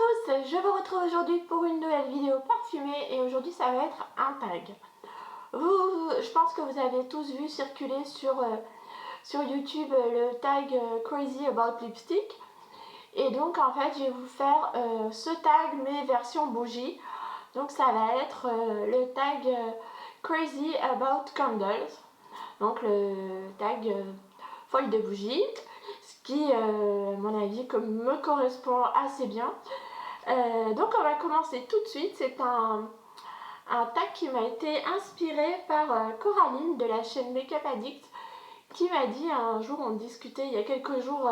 tous, je vous retrouve aujourd'hui pour une nouvelle vidéo parfumée et aujourd'hui ça va être un tag. Je pense que vous avez tous vu circuler sur YouTube le tag Crazy About Lipstick. Et donc en fait je vais vous faire ce tag mais version bougie. Donc ça va être le tag Crazy About Candles. Donc le tag folle de bougie. Ce qui à mon avis me correspond assez bien. Donc on va commencer tout de suite. C'est un tag qui m'a été inspiré par Coraline de la chaîne Makeup Addict, qui m'a dit un jour, on discutait il y a quelques jours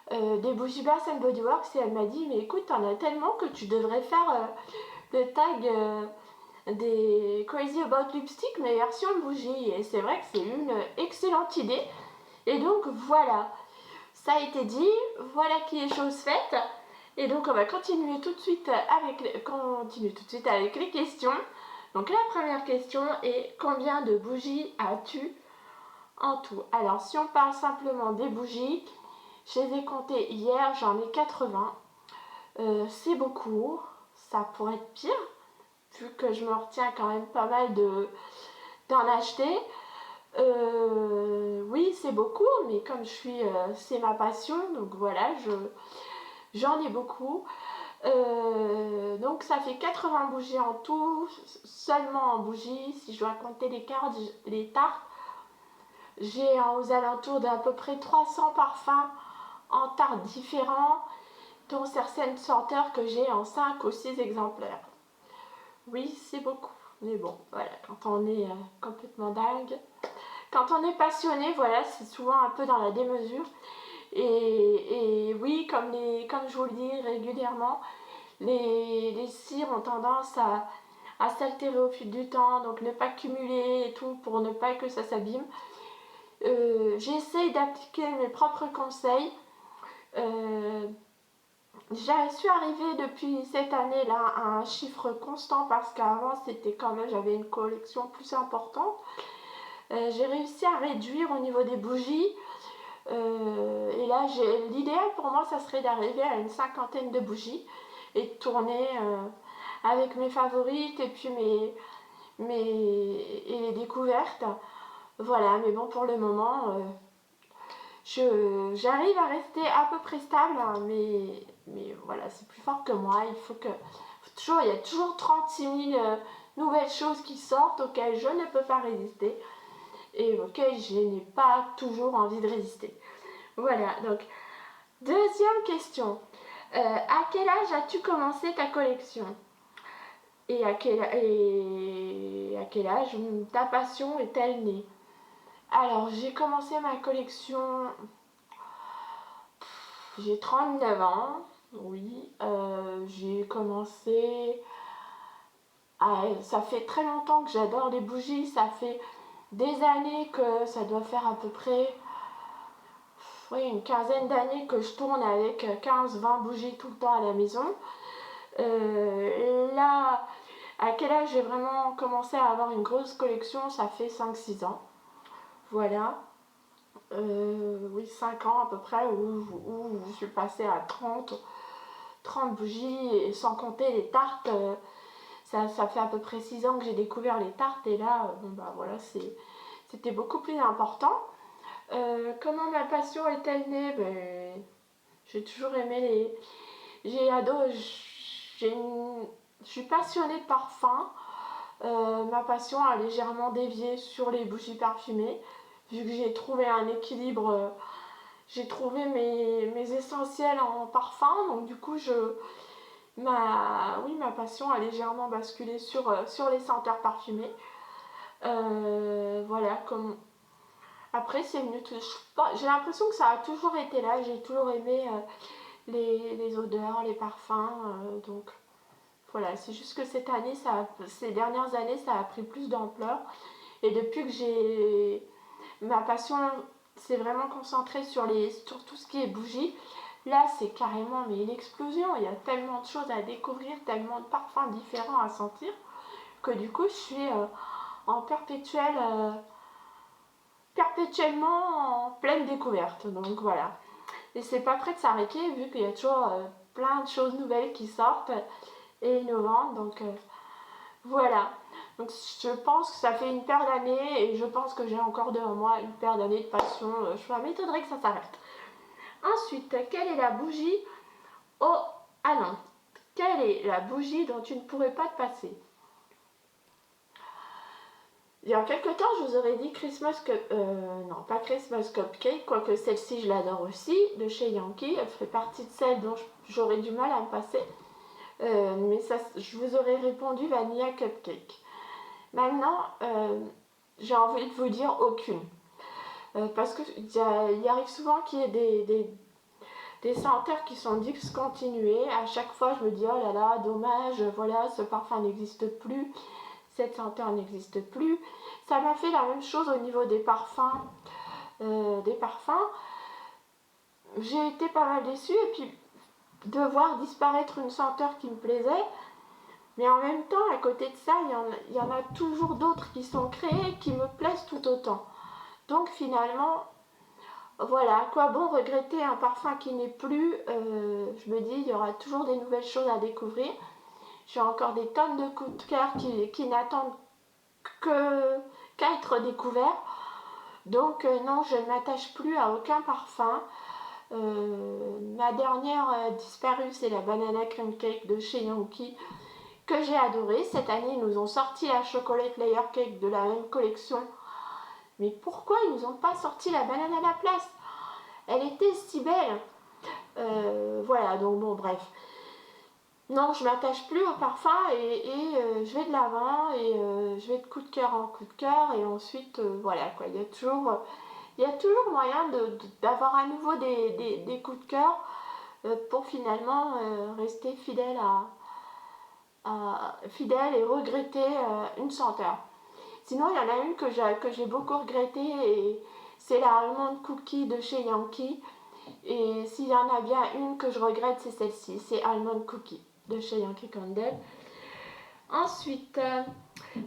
des bougies Bath & Body Works, et elle m'a dit mais écoute, t'en as tellement que tu devrais faire le tag des Crazy About Lipstick mais version bougie. Et c'est vrai que c'est une excellente idée. Et donc voilà, ça a été dit, voilà qui est chose faite. Et donc on va continuer tout de suite avec les questions. Donc la première question est: combien de bougies as-tu en tout? Alors si on parle simplement des bougies, je les ai comptées hier, j'en ai 80. C'est beaucoup, ça pourrait être pire, vu que je me retiens quand même pas mal d'en acheter. Oui, c'est beaucoup, mais comme c'est ma passion, donc voilà, j'en ai beaucoup. Donc ça fait 80 bougies en tout, seulement en bougies. Si je dois compter les tartes, j'ai aux alentours d'à peu près 300 parfums en tartes différents, dont certaines senteurs que j'ai en 5 ou 6 exemplaires. Oui, c'est beaucoup, mais bon, voilà, quand on est complètement dingue, quand on est passionné, voilà, c'est souvent un peu dans la démesure. Et oui, comme je vous le dis régulièrement, les cires ont tendance à s'altérer au fil du temps, donc ne pas cumuler et tout pour ne pas que ça s'abîme. J'essaye d'appliquer mes propres conseils. Je suis arrivée depuis cette année-là à un chiffre constant parce qu'avant c'était quand même, j'avais une collection plus importante. J'ai réussi à réduire au niveau des bougies. Et là, l'idéal pour moi, ça serait d'arriver à une 50aine de bougies et de tourner avec mes favorites et puis les découvertes. Voilà, mais bon, pour le moment, j'arrive à rester à peu près stable, hein, mais voilà, c'est plus fort que moi. Il y a toujours 36 000 nouvelles choses qui sortent auxquelles je ne peux pas résister et auxquelles je n'ai pas toujours envie de résister. Voilà, donc deuxième question. À quel âge as-tu commencé ta collection? Et à quel âge ta passion est-elle née? Alors, j'ai commencé ma collection, j'ai 39 ans, oui. J'ai commencé, ça fait très longtemps que j'adore les bougies, ça fait des années que ça doit faire à peu près une quinzaine d'années que je tourne avec 15-20 bougies tout le temps à la maison. Là, à quel âge j'ai vraiment commencé à avoir une grosse collection? Ça fait 5-6 ans. Voilà. Oui, 5 ans à peu près, où je suis passée à 30 bougies, et sans compter les tartes. Ça fait à peu près 6 ans que j'ai découvert les tartes, et là, bon bah voilà, c'était beaucoup plus important. Comment ma passion est-elle née? J'ai toujours aimé j'ai adoré. Je suis passionnée de parfum. Ma passion a légèrement dévié sur les bougies parfumées, vu que j'ai trouvé un équilibre. J'ai trouvé mes essentiels en parfum, donc du coup ma passion a légèrement basculé sur les senteurs parfumées. Voilà, après c'est venu tout. J'ai l'impression que ça a toujours été là, j'ai toujours aimé les odeurs, les parfums, donc voilà, c'est juste que ces dernières années, ça a pris plus d'ampleur. Et depuis que ma passion s'est vraiment concentrée sur tout ce qui est bougies, là c'est carrément une explosion. Il y a tellement de choses à découvrir, tellement de parfums différents à sentir, que du coup je suis en perpétuellement en pleine découverte. Donc voilà. Et c'est pas prêt de s'arrêter vu qu'il y a toujours plein de choses nouvelles qui sortent et innovantes. Donc voilà. Donc je pense que ça fait une paire d'années et je pense que j'ai encore devant moi une paire d'années de passion. Je m'étonnerais que ça s'arrête. Ensuite, quelle est la bougie Oh, ah non. Quelle est la bougie dont tu ne pourrais pas te passer? Il y a quelques temps, je vous aurais dit non, pas Christmas Cupcake, quoique celle-ci, je l'adore aussi, de chez Yankee. Elle fait partie de celles dont j'aurais du mal à me passer. Mais ça, je vous aurais répondu Vanilla Cupcake. Maintenant, j'ai envie de vous dire aucune. Parce qu'il arrive souvent qu'il y ait des senteurs qui sont discontinuées. À chaque fois, je me dis, oh là là, dommage, voilà, ce parfum n'existe plus. Cette senteur n'existe plus. Ça m'a fait la même chose au niveau des parfums. J'ai été pas mal déçue et puis de voir disparaître une senteur qui me plaisait. Mais en même temps, à côté de ça, il y en a toujours d'autres qui sont créées qui me plaisent tout autant. Donc finalement, voilà, à quoi bon regretter un parfum qui n'est plus. Je me dis, il y aura toujours des nouvelles choses à découvrir. J'ai encore des tonnes de coups de cœur qui n'attendent qu'à être découverts. Donc non, je ne m'attache plus à aucun parfum. Ma dernière disparue, c'est la Banana Cream Cake de chez Yankee, que j'ai adoré. Cette année, ils nous ont sorti la Chocolate Layer Cake de la même collection. Mais pourquoi ils nous ont pas sorti la banane à la place? Elle était si belle. Voilà, donc bon, bref. Non, je m'attache plus au parfum et je vais de l'avant et je vais de coup de cœur en coup de cœur et ensuite, voilà quoi, il y a toujours moyen d'avoir à nouveau des coups de cœur pour finalement rester fidèle et regretter une senteur. Sinon, il y en a une que j'ai beaucoup regretté et c'est la Almond Cookie de chez Yankee. Et s'il y en a bien une que je regrette, c'est celle-ci, c'est Almond Cookie de chez Yankee Candle. Ensuite,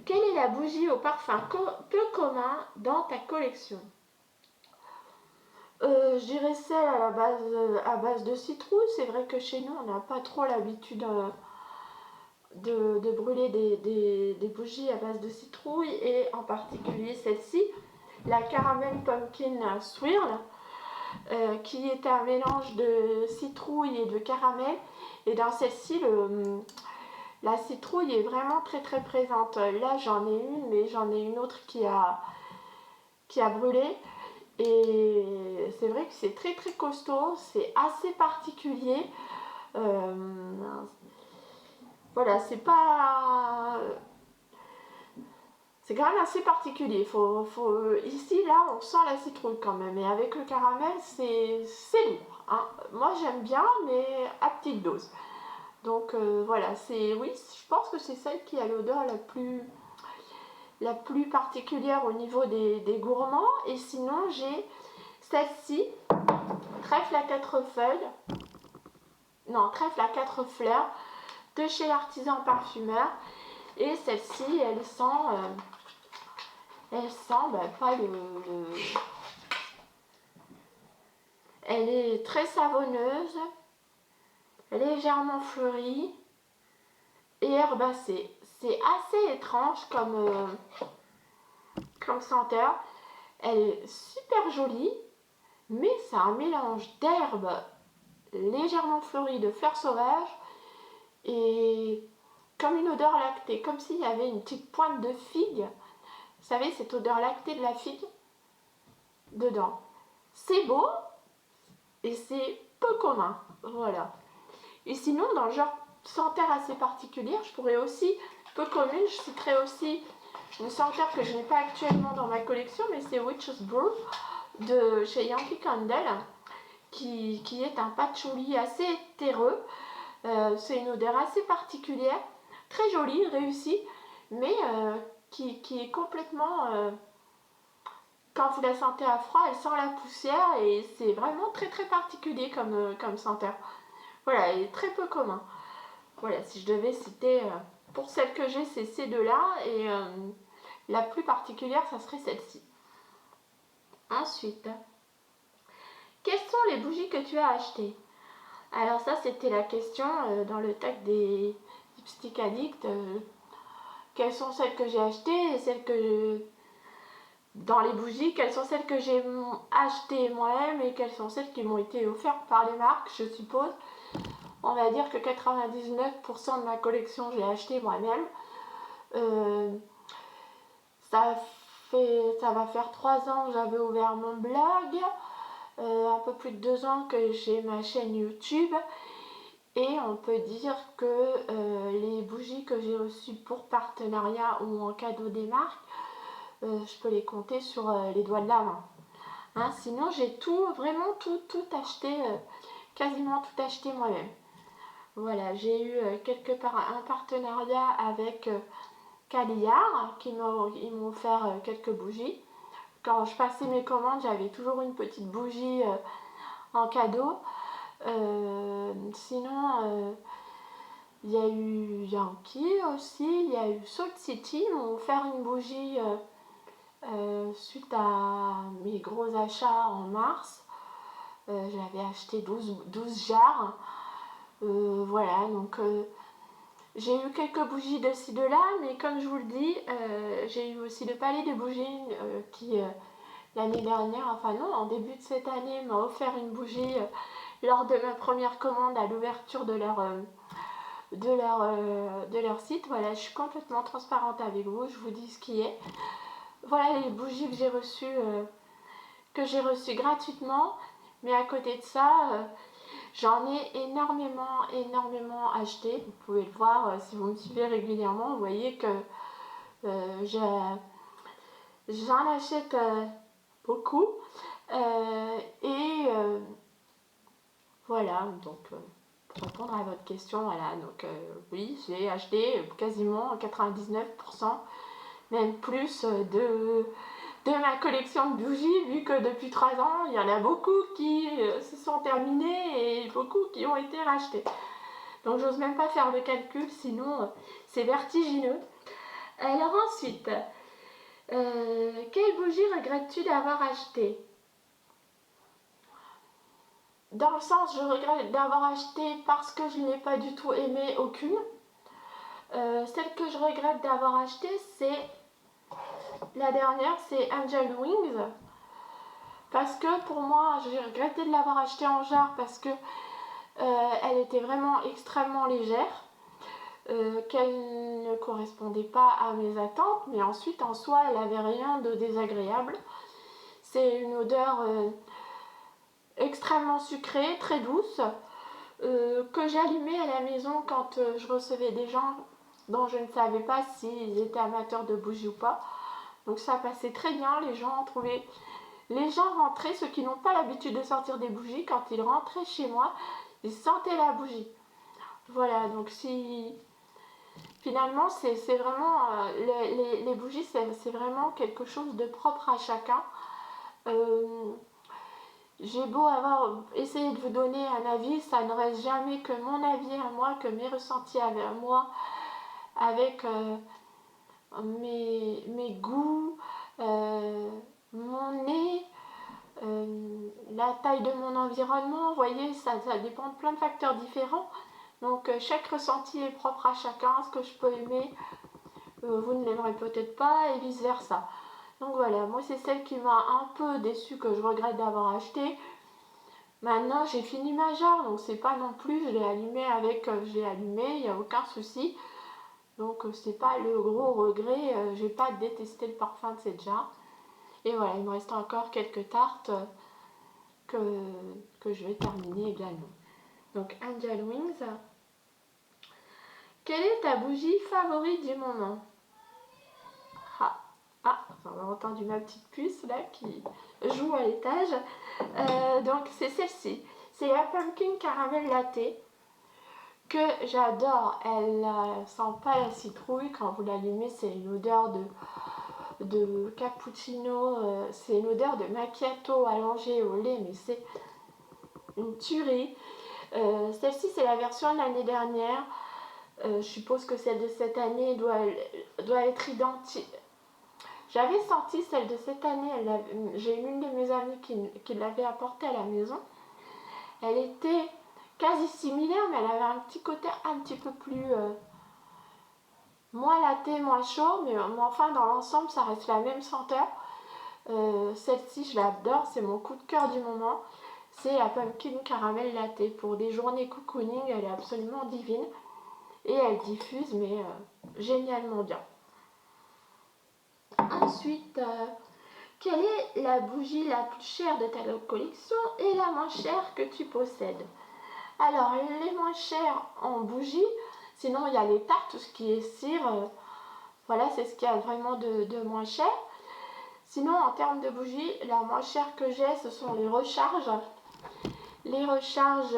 quelle est la bougie au parfum peu commun dans ta collection? Je dirais celle à base de citrouille. C'est vrai que chez nous, on n'a pas trop l'habitude de brûler des bougies à base de citrouille et en particulier celle-ci, la Caramel Pumpkin Swirl, qui est un mélange de citrouille et de caramel. Et dans celle-ci, la citrouille est vraiment très très présente. Là, j'en ai une, mais j'en ai une autre qui a brûlé. Et c'est vrai que c'est très très costaud, c'est assez particulier. Voilà, c'est pas... C'est quand même assez particulier. Ici, là, on sent la citrouille quand même. Et avec le caramel, c'est lourd. Hein. Moi, j'aime bien, mais à petite dose. Donc, voilà. Oui, je pense que c'est celle qui a l'odeur la plus particulière au niveau des gourmands. Et sinon, j'ai celle-ci, trèfle à 4 feuilles. Non, trèfle à 4 fleurs de chez l'artisan parfumeur. Et celle-ci, elle sent pas Elle est très savonneuse, légèrement fleurie et herbacée. C'est assez étrange comme senteur. Elle est super jolie, mais c'est un mélange d'herbes légèrement fleuries, de fleurs sauvages et comme une odeur lactée, comme s'il y avait une petite pointe de figue. Vous savez, cette odeur lactée de la figue dedans. C'est beau et c'est peu commun. Voilà. Et sinon, dans le genre senteur assez particulière, je pourrais aussi, peu commune, je citerai aussi une senteur que je n'ai pas actuellement dans ma collection, mais c'est Witch's Brew de chez Yankee Candle, qui est un patchouli assez terreux. C'est une odeur assez particulière, très jolie, réussie, mais qui est complètement... quand vous la sentez à froid, elle sent la poussière et c'est vraiment très très particulier comme senteur. Voilà, elle est très peu commun. Voilà, si je devais citer, pour celle que j'ai, c'est ces deux-là et la plus particulière, ça serait celle-ci. Ensuite, quelles sont les bougies que tu as achetées? Alors ça, c'était la question dans le tag des lipstick addicts. Quelles sont celles que j'ai achetées et celles que... Dans les bougies, quelles sont celles que j'ai achetées moi-même et quelles sont celles qui m'ont été offertes par les marques, je suppose. On va dire que 99% de ma collection, j'ai acheté moi-même. Ça va faire 3 ans que j'avais ouvert mon blog, un peu plus de 2 ans que j'ai ma chaîne YouTube. Et on peut dire que les bougies que j'ai reçues pour partenariat ou en cadeau des marques, je peux les compter sur les doigts de la main. Hein, sinon j'ai tout, vraiment tout acheté, quasiment tout acheté moi-même. Voilà, j'ai eu un partenariat avec Caillard qui m'ont offert quelques bougies. Quand je passais mes commandes, j'avais toujours une petite bougie en cadeau. Sinon, il y a eu Yankee aussi, il y a eu Salt City, ils m'ont offert une bougie suite à mes gros achats en mars. J'avais acheté 12 jarres. Voilà, donc j'ai eu quelques bougies de ci de là, mais comme je vous le dis, j'ai eu aussi le Palais des Bougies qui l'année dernière, enfin non, en début de cette année, m'a offert une bougie lors de ma première commande à l'ouverture de leur site. Voilà, je suis complètement transparente avec vous, je vous dis ce qui est. Voilà les bougies que j'ai reçues gratuitement, mais à côté de ça, j'en ai énormément acheté. Vous pouvez le voir si vous me suivez régulièrement, vous voyez que j'en achète beaucoup. Voilà, donc pour répondre à votre question, voilà, donc oui, j'ai acheté quasiment 99%, même plus de ma collection de bougies, vu que depuis 3 ans, il y en a beaucoup qui se sont terminées et beaucoup qui ont été rachetées. Donc j'ose même pas faire le calcul, sinon c'est vertigineux. Alors ensuite, quelle bougie regrettes-tu d'avoir acheté? Dans le sens, je regrette d'avoir acheté parce que je n'ai pas du tout aimé aucune. Celle que je regrette d'avoir acheté, c'est la dernière, c'est Angel Wings. Parce que pour moi, j'ai regretté de l'avoir achetée en jarre parce que elle était vraiment extrêmement légère, qu'elle ne correspondait pas à mes attentes, mais ensuite en soi, elle n'avait rien de désagréable. C'est une odeur extrêmement sucrée, très douce, que j'allumais à la maison quand je recevais des gens dont je ne savais pas s'ils étaient amateurs de bougies ou pas. Donc ça passait très bien, les gens rentraient, ceux qui n'ont pas l'habitude de sortir des bougies, quand ils rentraient chez moi, ils sentaient la bougie. Voilà, donc finalement c'est vraiment, les bougies c'est vraiment quelque chose de propre à chacun. J'ai beau avoir essayé de vous donner un avis, ça ne reste jamais que mon avis à moi, que mes ressentis à moi, avec mes goûts, mon nez, la taille de mon environnement. Vous voyez, ça dépend de plein de facteurs différents. Donc chaque ressenti est propre à chacun. Ce que je peux aimer, vous ne l'aimerez peut-être pas et vice versa. Donc voilà, moi c'est celle qui m'a un peu déçue, que je regrette d'avoir acheté. Maintenant j'ai fini ma jarre, donc c'est pas non plus, je l'ai allumé il n'y a aucun souci. Donc c'est pas le gros regret, j'ai pas détesté le parfum de cette jarre. Et voilà, il me reste encore quelques tartes que je vais terminer également. Donc Angel Wings. Quelle est ta bougie favorite du moment? On a entendu ma petite puce là qui joue à l'étage. Donc c'est celle-ci. C'est la Pumpkin Caramel Latte que j'adore. Elle sent pas la citrouille. Quand vous l'allumez, c'est une odeur de cappuccino. C'est une odeur de macchiato allongé au lait, mais c'est une tuerie. Celle-ci, c'est la version de l'année dernière. Je suppose que celle de cette année doit être identique. J'avais senti celle de cette année, j'ai une de mes amies qui l'avait apportée à la maison. Elle était quasi similaire, mais elle avait un petit côté un petit peu plus moins latte, moins chaud, mais enfin dans l'ensemble ça reste la même senteur. Celle-ci je l'adore, c'est mon coup de cœur du moment. C'est la pumpkin caramel latte. Pour des journées cocooning, elle est absolument divine et elle diffuse mais génialement bien. Ensuite, quelle est la bougie la plus chère de ta collection et la moins chère que tu possèdes? Alors, les moins chères en bougie, sinon il y a les tartes, tout ce qui est cire, voilà, c'est ce qu'il y a vraiment de moins cher. Sinon, en termes de bougies, la moins chère que j'ai, ce sont les recharges. Les recharges,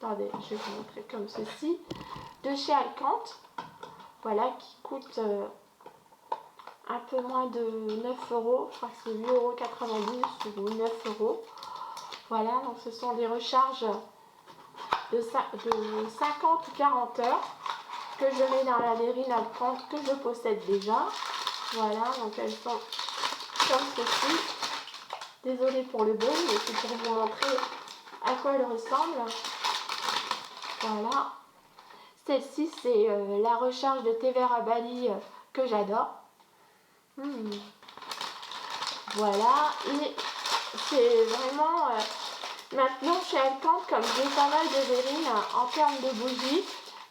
attendez, je vais vous montrer comme ceci, de chez Alcante, voilà, qui coûtent un peu moins de 9 euros, je crois que c'est 8,90 € ou 9 euros. Voilà, donc ce sont des recharges de 50 ou 40 heures que je mets dans la verrine Alcante que je possède déjà. Voilà, donc elles sont comme ceci. Désolée pour le bruit, mais c'est pour vous montrer à quoi elles ressemblent. Voilà. Celle-ci, c'est la recharge de thé vert à Bali que j'adore. Voilà, et c'est vraiment maintenant chez Alcante, comme j'ai pas mal de verrines en termes de bougies,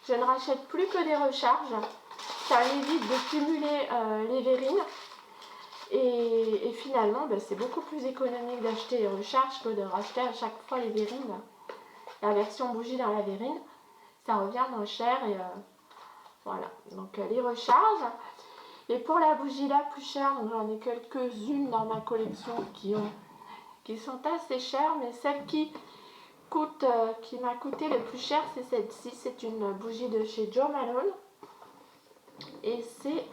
je ne rachète plus que des recharges. Ça m'évite de cumuler les verrines et finalement c'est beaucoup plus économique d'acheter les recharges que de racheter à chaque fois les verrines. La version bougie dans la verrine, ça revient moins cher et voilà, donc les recharges. Et pour la bougie la plus chère, j'en ai quelques-unes dans ma collection qui sont assez chères, mais celle qui m'a coûté le plus cher, c'est celle-ci. C'est une bougie de chez Jo Malone. Et c'est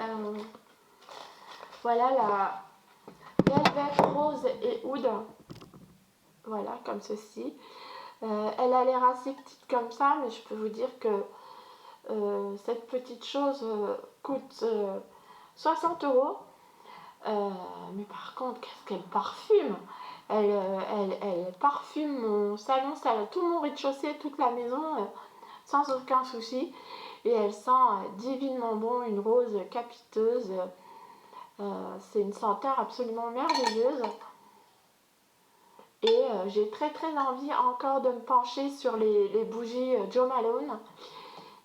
voilà la Velvet Rose et Oud. Voilà, comme ceci. Elle a l'air assez petite comme ça, mais je peux vous dire que cette petite chose coûte 60 euros. Mais par contre, qu'est-ce qu'elle parfume! Elle parfume mon salon, tout mon rez-de-chaussée, toute la maison, sans aucun souci. Et elle sent divinement bon, une rose capiteuse. C'est une senteur absolument merveilleuse. Et j'ai très envie encore de me pencher sur les bougies Jo Malone.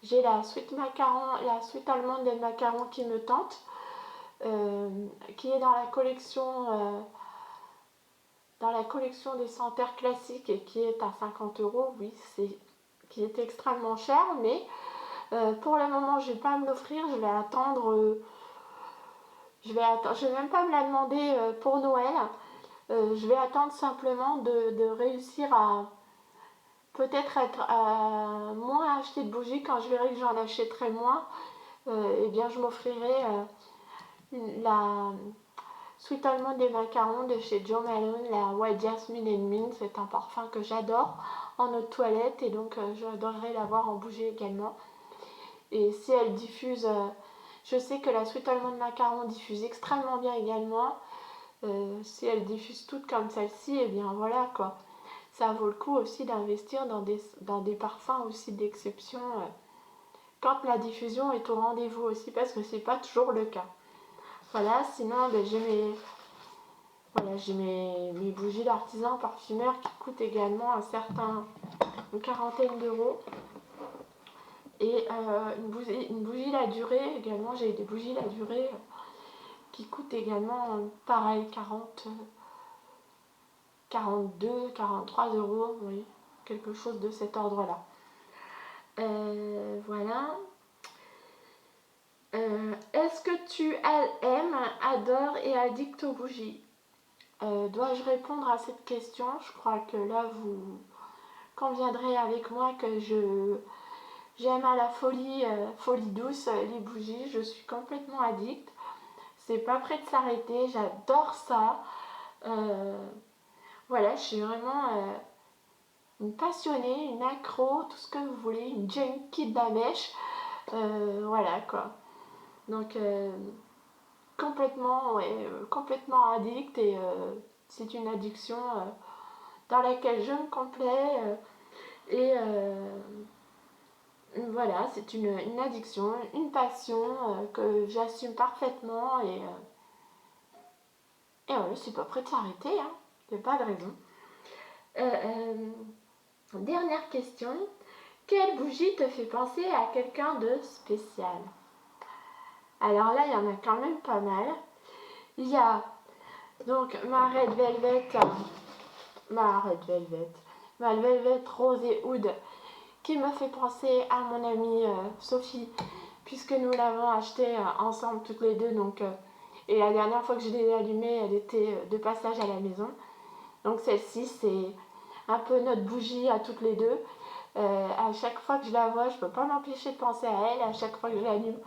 J'ai la Sweet Macaron, la Sweet Almond et Macaron qui me tente. Qui est dans la collection des senteurs classiques et qui est à 50 euros. Oui, qui est extrêmement cher, mais pour le moment je vais pas me l'offrir, je vais attendre, je vais même pas me la demander pour Noël. Je vais attendre simplement de réussir à peut-être être à moins acheter de bougies. Quand je verrai que j'en achèterai moins, et bien je m'offrirai la Sweet Almond des macarons de chez Jo Malone, la White Jasmine and Mint. C'est un parfum que j'adore en eau de toilette et donc j'adorerais l'avoir en bougie également. Et si elle diffuse, je sais que la Sweet Almond macaron diffuse extrêmement bien également. Si elle diffuse toutes comme celle-ci, et bien voilà quoi. Ça vaut le coup aussi d'investir dans des parfums aussi d'exception quand la diffusion est au rendez-vous aussi, parce que c'est pas toujours le cas. Voilà, sinon j'ai mes bougies d'artisan parfumeur qui coûtent également une quarantaine d'euros. Et une bougie la durée également, j'ai des bougies la durée qui coûtent également pareil 42, 43 euros, oui, quelque chose de cet ordre-là. Voilà. Est-ce que tu aimes, adores et addictes aux bougies? Dois-je répondre à cette question? Je crois que là vous conviendrez avec moi que j'aime à la folie, folie douce les bougies. Je suis complètement addict. C'est pas prêt de s'arrêter. J'adore ça. Voilà, je suis vraiment une passionnée, une accro, tout ce que vous voulez, une junkie de la mèche. Voilà quoi. Donc complètement, ouais, complètement addict et c'est une addiction dans laquelle je me complais et voilà, c'est une addiction, une passion que j'assume parfaitement et voilà, je suis pas prête de s'arrêter, hein, il n'y a pas de raison. Dernière question, quelle bougie te fait penser à quelqu'un de spécial? Alors là, il y en a quand même pas mal. Il y a donc ma Red Velvet Rose et Oud qui me fait penser à mon amie Sophie, puisque nous l'avons acheté ensemble toutes les deux. Donc, et la dernière fois que je l'ai allumée, elle était de passage à la maison. Donc celle-ci, c'est un peu notre bougie à toutes les deux. À chaque fois que je la vois, je ne peux pas m'empêcher de penser à elle. À chaque fois que je l'allume,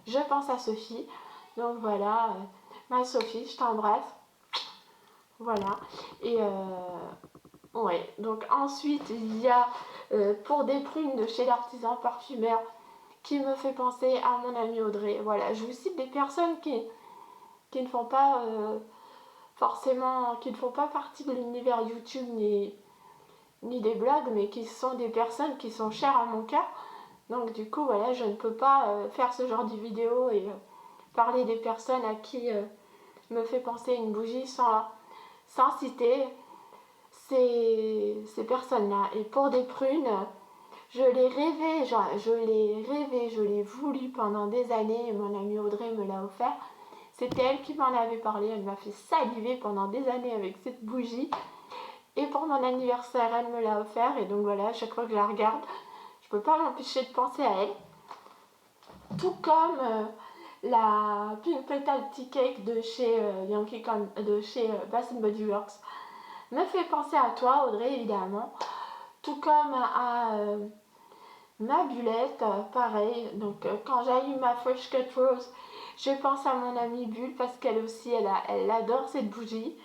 je pense à Sophie. Donc voilà, ma Sophie, je t'embrasse. Voilà. Et ouais, donc ensuite, il y a pour des prunes de chez l'artisan parfumeur qui me fait penser à mon amie Audrey. Voilà, je vous cite des personnes qui ne font pas forcément, qui ne font pas partie de l'univers YouTube ni des blogs, mais qui sont des personnes qui sont chères à mon cœur. Donc du coup, voilà, je ne peux pas faire ce genre de vidéo et parler des personnes à qui me fait penser une bougie sans citer ces personnes-là. Et pour des prunes, je l'ai voulu pendant des années et mon amie Audrey me l'a offert. C'était elle qui m'en avait parlé, elle m'a fait saliver pendant des années avec cette bougie. Et pour mon anniversaire, elle me l'a offert et donc voilà, à chaque fois que je la regarde, je peux pas m'empêcher de penser à elle. Tout comme la Pink Petal Tea Cake de chez Bath Body Works me fait penser à toi, Audrey, évidemment. Tout comme à ma Bullette, pareil. Donc quand j'allume ma Fresh Cut Rose, je pense à mon amie Bulle parce qu'elle aussi, elle adore cette bougie.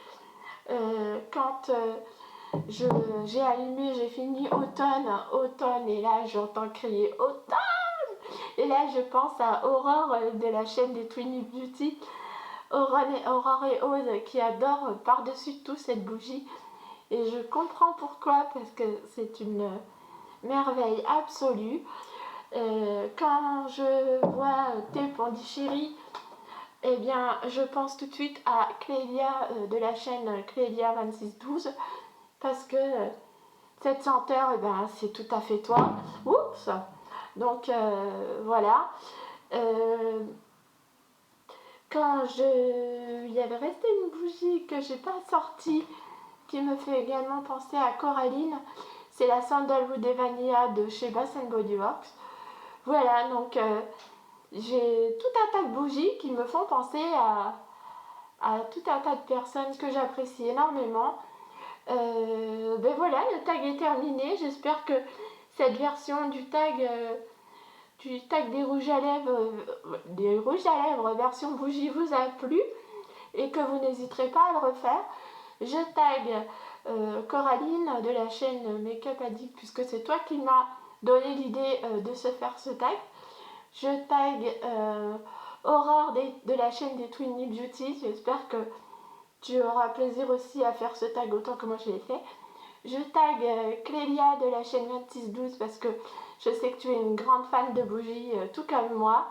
Quand j'ai allumé, j'ai fini automne, et là j'entends crier automne. Et là je pense à Aurore de la chaîne des Twinny Beauty, Aurore et Ose qui adorent par-dessus tout cette bougie. Et je comprends pourquoi, parce que c'est une merveille absolue. Quand je vois Thé Pondichéry, eh bien, je pense tout de suite à Clélia de la chaîne Clélia 2612 parce que cette senteur, eh ben, c'est tout à fait toi. Oups. Donc voilà. Il y avait resté une bougie que j'ai pas sortie qui me fait également penser à Coraline, c'est la Sandalwood et Vanilla de chez Bath Body Works. Voilà, donc j'ai tout un tas de bougies qui me font penser à tout un tas de personnes que j'apprécie énormément. Ben voilà, le tag est terminé. J'espère que cette version du tag des rouges à lèvres version bougie vous a plu et que vous n'hésiterez pas à le refaire. Je tag Coraline de la chaîne Make-up Addict puisque c'est toi qui m'as donné l'idée de se faire ce tag. Je tag Aurore de la chaîne des Twinny Beauty. J'espère que tu auras plaisir aussi à faire ce tag autant que moi je l'ai fait. Je tag Clélia de la chaîne 2612 parce que je sais que tu es une grande fan de bougies, tout comme moi.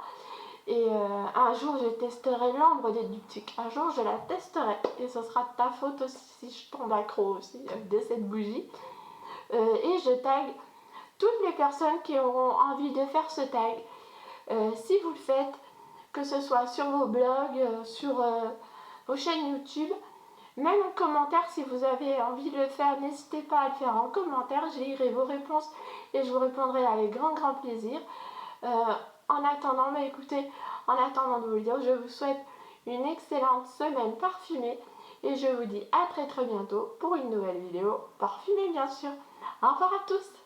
Et un jour je testerai l'ambre des diptyques. Un jour je la testerai. Et ce sera de ta faute aussi si je tombe accro aussi de cette bougie. Et je tag toutes les personnes qui auront envie de faire ce tag. Si vous le faites, que ce soit sur vos blogs, sur vos chaînes YouTube, même en commentaire, si vous avez envie de le faire, n'hésitez pas à le faire en commentaire. Je lirai vos réponses et je vous répondrai avec grand plaisir. En attendant, en attendant de vous le dire, je vous souhaite une excellente semaine parfumée et je vous dis à très bientôt pour une nouvelle vidéo parfumée bien sûr. Au revoir à tous.